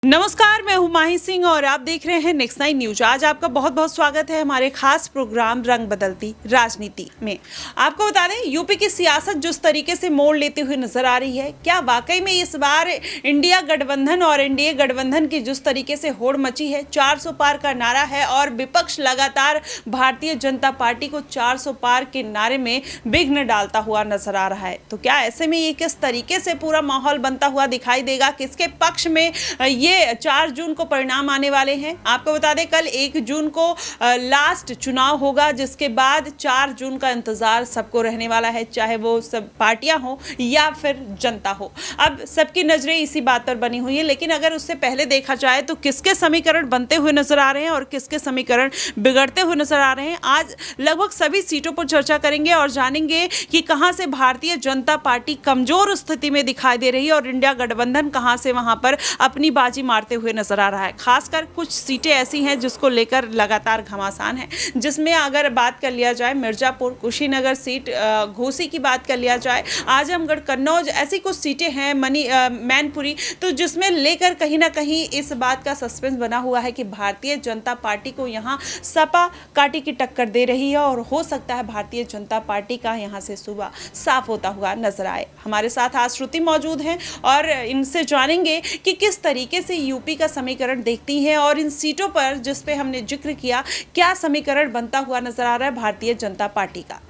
नमस्कार, मैं हूं माही सिंह और आप देख रहे हैं नेक्स्ट 9 न्यूज। आज आपका बहुत बहुत स्वागत है हमारे खास प्रोग्राम रंग बदलती राजनीति में। आपको बता दें, यूपी की सियासत जिस तरीके से मोड़ लेती हुई नजर आ रही है, क्या वाकई में इस बार इंडिया गठबंधन और एनडीए गठबंधन की जिस तरीके से होड़ मची है, 400 पार का नारा है और विपक्ष लगातार भारतीय जनता पार्टी को 400 पार के नारे में विघ्न डालता हुआ नजर आ रहा है। तो क्या ऐसे में ये किस तरीके से पूरा माहौल बनता हुआ दिखाई देगा, किसके पक्ष में ये 4 जून को परिणाम आने वाले हैं? आपको बता दें, कल 1 जून को लास्ट चुनाव होगा, जिसके बाद 4 जून का इंतजार सबको रहने वाला है, चाहे वो सब पार्टियां हो या फिर जनता हो। अब सबकी नजरें इसी बात पर बनी हुई है, लेकिन अगर उससे पहले देखा जाए तो किसके समीकरण बनते हुए नजर आ रहे हैं और किसके समीकरण बिगड़ते हुए नजर आ रहे हैं, आज लगभग सभी सीटों पर चर्चा करेंगे और जानेंगे कि कहां से भारतीय जनता पार्टी कमजोर स्थिति में दिखाई दे रही है और इंडिया गठबंधन कहां से वहां पर अपनी बाजी मारते हुए नजर आ रहा है। खासकर कुछ सीटें ऐसी हैं जिसको लेकर लगातार घमासान है, जिसमें अगर बात कर लिया जाए मिर्जापुर, कुशीनगर सीट, घोसी की बात कर लिया जाए, आजमगढ़, कन्नौज, ऐसी कुछ सीटें हैं, मैनपुरी, तो जिसमें लेकर कहीं ना कहीं इस बात का सस्पेंस बना हुआ है कि भारतीय जनता पार्टी को यहाँ सपा काटी की टक्कर दे रही है और हो सकता है भारतीय जनता पार्टी का यहाँ से सुबह साफ होता हुआ नजर आए। हमारे साथ आज श्रुति मौजूद हैं और इनसे जानेंगे कि किस तरीके से यूपी का समीकरण देखती हैं और इन सीटों पर जिस पे हमने जिक्र किया, क्या समीकरण बनता हुआ नजर आ रहा है भारतीय जनता पार्टी का।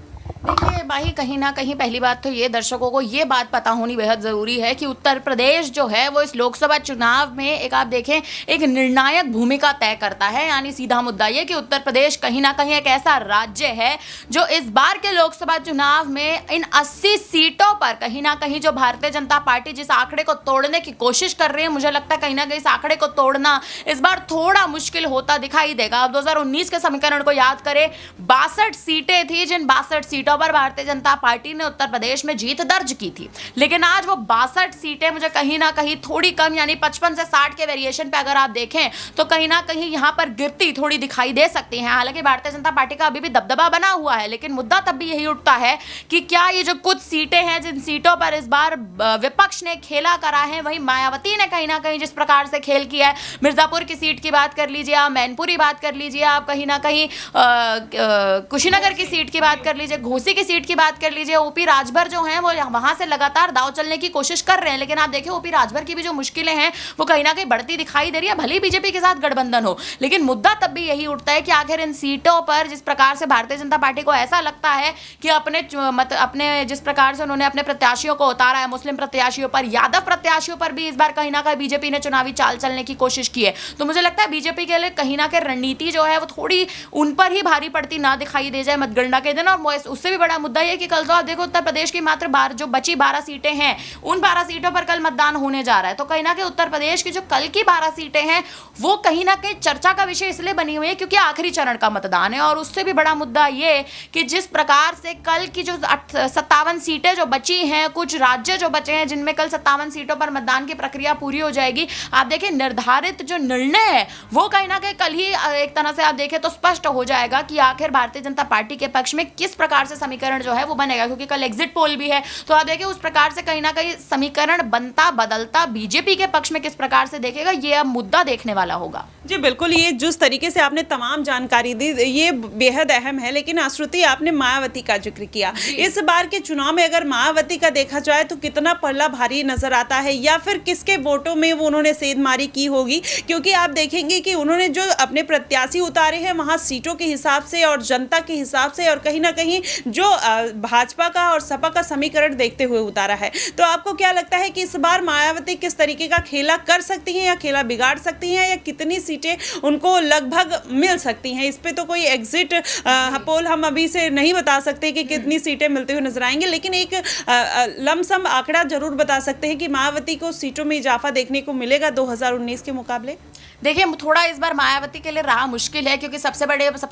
देखिए भाई, कहीं ना कहीं पहली बात तो ये दर्शकों को ये बात पता होनी बेहद ज़रूरी है कि उत्तर प्रदेश जो है वो इस लोकसभा चुनाव में एक आप देखें एक निर्णायक भूमिका तय करता है। यानी सीधा मुद्दा ये कि उत्तर प्रदेश कहीं ना कहीं एक ऐसा राज्य है जो इस बार के लोकसभा चुनाव में इन 80 सीटों पर कहीं ना कहीं जो भारतीय जनता पार्टी जिस आंकड़े को तोड़ने की कोशिश कर रही है, मुझे लगता है कहीं ना कहीं इस आंकड़े को तोड़ना इस बार थोड़ा मुश्किल होता दिखाई देगा। अब 2019 के समीकरण को याद करें, 62 सीटें थी, जिन 62 सीटों पर भारतीय जनता पार्टी ने उत्तर प्रदेश में जीत दर्ज की थी। लेकिन आज वो 62 सीटें मुझे कहीं ना कहीं थोड़ी कम, यानी 55 से 60 के वेरिएशन पे अगर आप देखें तो कहीं ना कहीं यहां पर गिरती थोड़ी दिखाई दे सकती है। हालांकि भारतीय जनता पार्टी का अभी भी दबदबा बना हुआ है, लेकिन मुद्दा तब भी यही उठता है कि क्या ये जो कुछ सीटें हैं जिन सीटों पर इस बार विपक्ष ने खेला करा है, वही मायावती ने कहीं ना कहीं जिस प्रकार से खेल किया है, मिर्जापुर की सीट की बात कर लीजिए आप, मैनपुरी बात कर लीजिए आप, कहीं ना कहीं कुशीनगर की सीट की बात कर लीजिए, घोसी की सीट की बात कर लीजिए, ओपी राजभर जो हैं वो वहां से लगातार दाव चलने की कोशिश कर रहे हैं। लेकिन आप देखिए ओपी राजभर की भी जो मुश्किलें हैं वो कहीं ना कहीं बढ़ती दिखाई दे रही है, भले ही बीजेपी के साथ गठबंधन हो। लेकिन मुद्दा तब भी यही उठता है कि आखिर इन सीटों पर जिस प्रकार से भारतीय जनता पार्टी को ऐसा लगता है कि अपने जिस प्रकार से उन्होंने अपने प्रत्याशियों को उतारा है, मुस्लिम प्रत्याशियों पर, यादव प्रत्याशियों पर भी इस बार कहीं ना कहीं बीजेपी ने चुनावी चाल चलने की कोशिश की है। तो मुझे लगता है बीजेपी के लिए कहीं ना कहीं रणनीति जो है वो थोड़ी उन पर ही भारी पड़ती ना दिखाई दे जाए मतगणना के दिन। और उससे भी बड़ा मुद्दा यह कि कल तो आप देखो उत्तर प्रदेश की मात्र जो बची 12 सीटें हैं, उन 12 सीटों पर कल मतदान होने जा रहा है। तो कहीं ना कहीं उत्तर प्रदेश की जो कल की 12 सीटें हैं वो कहीं ना कहीं चर्चा का विषय इसलिए बनी हुई है क्योंकि आखिरी चरण का मतदान है। और उससे भी बड़ा मुद्दा ये कि जिस प्रकार से कल की जो 57 सीटें जो बची हैं, कुछ राज्य जो बचे हैं जिनमें कल 57 सीटों पर मतदान की प्रक्रिया पूरी हो जाएगी, आप देखिए निर्धारित जो निर्णय है वो कहीं ना कहीं कल ही एक तरह से आप देखें तो स्पष्ट हो जाएगा कि आखिर भारतीय जनता पार्टी के पक्ष में किस प्रकार से समीकरण जो है वो बनेगा। क्योंकि कल एग्जिट पोल भी है, तो आप देखिए उस प्रकार से कहीं ना कहीं समीकरण बनता बदलता बीजेपी के पक्ष में किस प्रकार से देखेगा, ये अब मुद्दा देखने वाला होगा। जी बिल्कुल, ये जिस तरीके से आपने तमाम जानकारी दी ये बेहद अहम है। लेकिन आश्रुति, आपने मायावती का जिक्र किया, इस बार के चुनाव में अगर मायावती का देखा जाए तो कितना पल्ला भारी नजर आता है, या फिर किसके वोटों में वो उन्होंने सेंधमारी की होगी? क्योंकि आप देखेंगे कि उन्होंने जो अपने प्रत्याशी उतारे हैं वहां सीटों के हिसाब से और जनता के हिसाब से और कहीं ना कहीं जो भाजपा का और सपा का समीकरण देखते हुए उतारा है। तो आपको क्या लगता है कि इस बार मायावती किस तरीके का खेला कर सकती हैं या खेला बिगाड़ सकती हैं, या कितनी सीटें उनको लगभग मिल सकती हैं? इस पे तो कोई एग्जिट पोल हम अभी से नहीं बता सकते कि कितनी सीटें मिलते हुए नजर आएंगे, लेकिन एक लमसम आंकड़ा जरूर बता सकते हैं कि मायावती को सीटों में इजाफा देखने को मिलेगा 2019 के मुकाबले। देखिए थोड़ा इस बार मायावती के लिए राह मुश्किल है, क्योंकि सबसे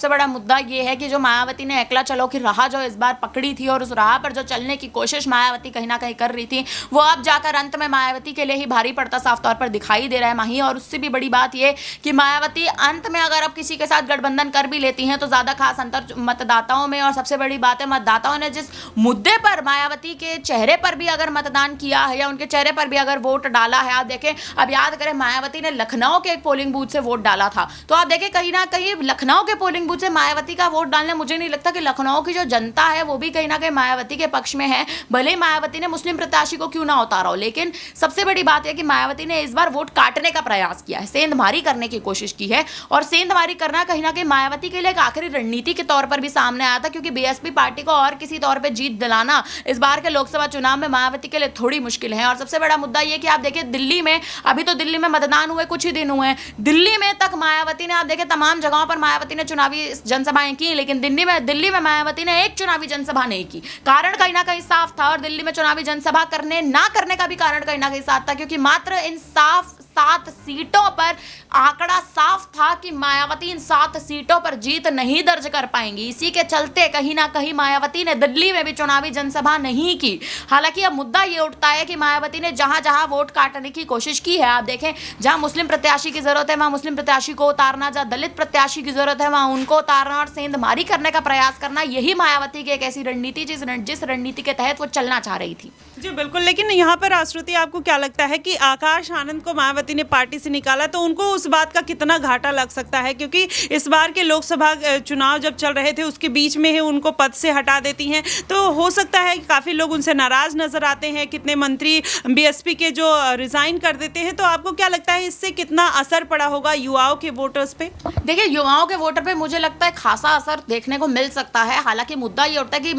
बड़ा मुद्दा ये है कि जो मायावती ने एकला चलो की राह जो जो इस बार पकड़ी थी और उस राह पर जो चलने की कोशिश मायावती कहीं ना कहीं कर रही थी, वो अब जाकर अंत में मायावती के लिए ही भारी पड़ता साफ तौर पर दिखाई दे रहा है माही। और उससे भी बड़ी बात ये कि मायावती अंत में अगर अब किसी के साथ गठबंधन कर भी लेती हैं तो ज्यादा खास अंतर मतदाताओं में, और सबसे बड़ी बात है मतदाताओं ने जिस मुद्दे पर मायावती के चेहरे पर भी अगर मतदान किया है या उनके चेहरे पर भी अगर वोट डाला है, आप देखें, अब याद करें मायावती ने लखनऊ के एक पोलिंग बूथ से वोट डाला था, तो आप देखें कहीं ना कहीं लखनऊ के पोलिंग बूथ से मायावती का वोट डालने, मुझे नहीं लगता कि लखनऊ की जो जनता है वो भी कहीं ना कहीं मायावती के पक्ष में है, भले ही मायावती ने मुस्लिम प्रत्याशी को क्यों ना उतारा हो। लेकिन सबसे बड़ी बात है कि मायावती ने इस बार वोट काटने का प्रयास किया है, सेंधमारी करने की कोशिश की है, और सेंधमारी करना कहीं ना कहीं मायावती के लिए एक आखिरी रणनीति के तौर पर भी सामने आया था, क्योंकि बीएसपी पार्टी को और किसी तौर पर जीत दिलाना इस बार के लोकसभा चुनाव में मायावती के लिए थोड़ी मुश्किल है। और सबसे बड़ा मुद्दा यह कि आप देखिए दिल्ली में, अभी तो दिल्ली में मतदान हुए कुछ ही दिन हुए हैं, दिल्ली में तक मायावती ने, आप देखिए तमाम जगहों पर मायावती ने चुनावी जनसभाएं की, लेकिन दिल्ली में मायावती ने एक चुनावी जनसभा नहीं की। कारण कहीं ना कहीं साफ था, और दिल्ली में चुनावी जनसभा करने ना करने का भी कारण कहीं ना कहीं साफ था, क्योंकि मात्र इन 7 सीटों पर आंकड़ा साफ था कि मायावती इन 7 सीटों पर जीत नहीं दर्ज कर पाएंगी। इसी के चलते कहीं ना कहीं मायावती ने दिल्ली में भी चुनावी जनसभा नहीं की। हालांकि अब मुद्दा ये उठता है कि मायावती ने जहां जहां वोट काटने की कोशिश की है, आप देखें जहां मुस्लिम प्रत्याशी की जरूरत है वहां मुस्लिम प्रत्याशी को उतारना, जहां दलित प्रत्याशी की जरूरत है वहां उनको उतारना और सेंधमारी करने का प्रयास करना, यही मायावती की एक ऐसी रणनीति जिस रणनीति के तहत वो चलना चाह रही थी। जी बिल्कुल, लेकिन यहाँ पर आश्रुति, आपको क्या लगता है कि आकाश आनंद को मायावती ने पार्टी से निकाला तो उनको उस बात का कितना घाटा लग सकता है? क्योंकि इस बार के लोकसभा चुनाव जब चल रहे थे उसके बीच में ही उनको पद से हटा देती हैं, तो हो सकता है कि काफ़ी लोग उनसे नाराज नजर आते हैं, कितने मंत्री बीएसपी के जो रिजाइन कर देते हैं, तो आपको क्या लगता है इससे कितना असर पड़ा होगा युवाओं के वोटर्स पे? देखिए युवाओं के वोटर पे मुझे लगता है खासा असर देखने को मिल सकता है। हालांकि मुद्दा ये उठता है कि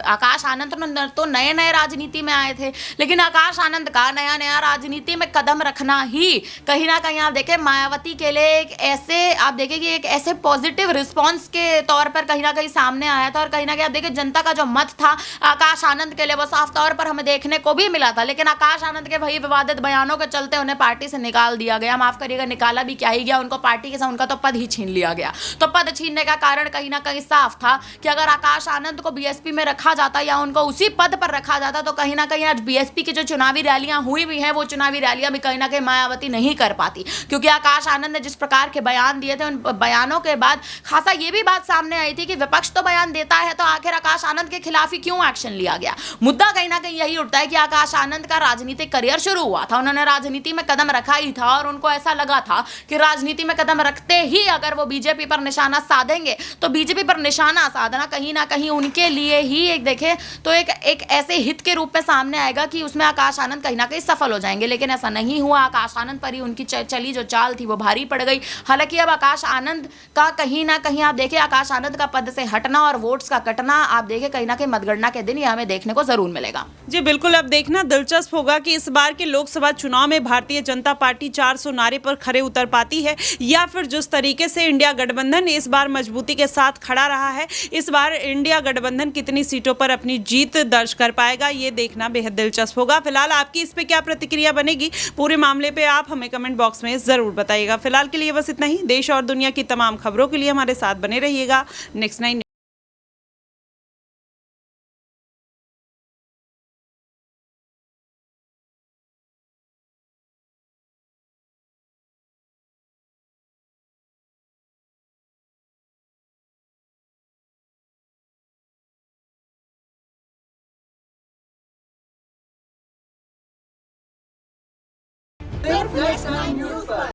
आकाश आनंद तो नए नए राजनीति में आए थे, लेकिन आकाश आनंद का नया नया राजनीति में कदम रखना ही कहीं ना कहीं आप देखें मायावती के लिए एक ऐसे, आप देखें कि एक ऐसे पॉजिटिव रिस्पांस के तौर पर कहीं ना कहीं सामने आया था, और कहीं ना कहीं आप देखें जनता का जो मत था आकाश आनंद के लिए वो साफ तौर पर हमें देखने को भी मिला था। लेकिन आकाश आनंद के वही विवादित बयानों के चलते उन्हें पार्टी से निकाल दिया गया। माफ करिएगा, निकाला भी क्या ही गया, उनको पार्टी के साथ उनका तो पद ही छीन लिया गया। तो पद छीनने का कारण कहीं ना कहीं साफ था कि अगर आकाश आनंद को बीएसपी में रखा जाता या उनको उसी पद पर रखा जाता तो कहीं ना कहीं आज बीएसपी की जो चुनावी रैलियां हुई भी हैं वो चुनावी रैलियां भी कहीं ना कहीं मायावती नहीं कर पाती, क्योंकि आकाश आनंद ने जिस प्रकार के बयान दिए थे उन बयानों के बाद खासा ये भी बात सामने आई थी कि विपक्ष तो बयान देता है तो आखिर आकाश आनंद के खिलाफ ही क्यों एक्शन लिया गया। मुद्दा कहीं ना कहीं यही उठता है कि आकाश आनंद का राजनीतिक करियर शुरू हुआ था, उन्होंने राजनीति में कदम रखा ही था, और उनको ऐसा लगा था कि राजनीति में कदम रखते ही अगर वो बीजेपी पर निशाना साधेंगे तो बीजेपी पर निशाना साधना कहीं ना कहीं उनके लिए ही एक देखें तो एक ऐसे हित के रूप में सामने आएगा कि उसमें आकाश आनंद कहीं ना कहीं सफल हो जाएंगे। लेकिन ऐसा नहीं हुआ, आकाश आनंद पर ही उनकी चली जो चाल थी वो भारी पड़ गई। हालांकि अब आकाश आनंद का कहीं ना कहीं आप देखें आकाश आनंद का पद से हटना और वोट्स का कटना, आप देखें कहीं ना कहीं मतगणना के दिन ये हमें देखने को जरूर मिलेगा। जी बिल्कुल, अब देखना दिलचस्प होगा कि इस बार के लोकसभा चुनाव में भारतीय जनता पार्टी 400 नारे पर खरे उतर पाती है, या फिर जिस तरीके से इंडिया गठबंधन इस बार मजबूती के साथ खड़ा रहा है, इस बार इंडिया गठबंधन कितनी सीटों पर अपनी जीत दर्ज कर पाएगा, ये देखना बेहद दिलचस्प होगा। फिलहाल आपकी इस पे क्या प्रतिक्रिया बनेगी, पूरे मामले पे आप हमें कमेंट बॉक्स में जरूर बताइएगा। फिलहाल के लिए बस इतना ही। देश और दुनिया की तमाम खबरों के लिए हमारे साथ बने रहिएगा। नेक्स्ट 9